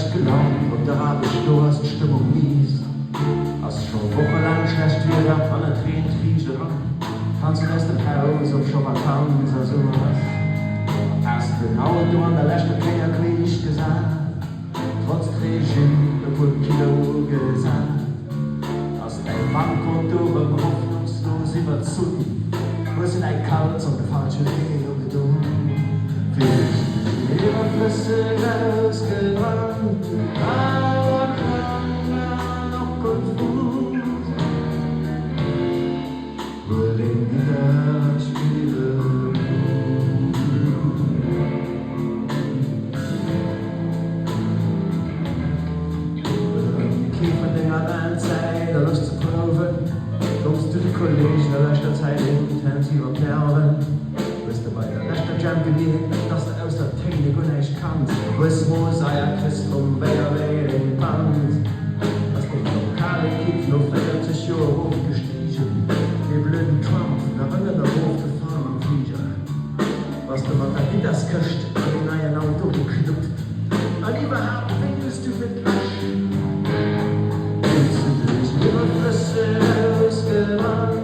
schlecht gelaunt und da hab ich Durst, Stimmung mies. Hast schon wochenlang schlecht wieder von der Tränen Triege ran. Kannst du erst im Haus auf schon Vakanz oder sowas. Hast genau du an der letzten Finger krieg gesagt. Trotz Kriegen, der gut Kilo gesagt. Hast dein Bankkonto beim hoffnungslos überzogen. Wo sind ein Kauz und eine falsche Regel gedungen. Flüsse rausgebrannt, aber kann noch konfus. Wohin wieder spielen. Kieferding hat eine Zeit, da Lust zu proben. Kommst du die Kollegen der letzter Zeit intensiv auf Nerven. Bist du bei der letzten Jam gewesen, dass du aus der Technik und nicht kannst. Was muss ein Christ wer in Band? Hast den lokalen Kick noch 40 Jahre hochgestiegen. Die blöden Trump, da Rünger der Hof gefahren am Flieger. Was du mal in das Köcht, an den neuen Auto geknüpft. Und überhaupt findest du mit Asch. Willst du durch ihre Flüsse rausgerannt?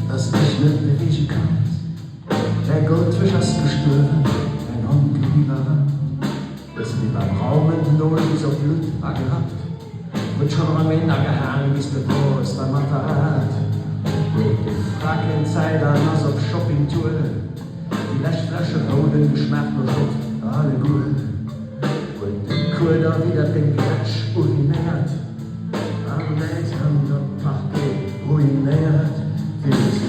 Dass ich nicht bewegen kann. Der Goldfisch hast gestorben, ein Unglieber. Das wie beim Raum in Null dieser Blut war gehabt. Und schon am Ende gehangen bis der Brust beim Apparat. Mit dem Frack in Zeit an aus auf Shoppingtour. Die Flasche Roden geschmeckt und Schutz, alle gut. Und den Kurder wieder den Klatsch ruiniert. Am Welthand und Pachte ruiniert. Feels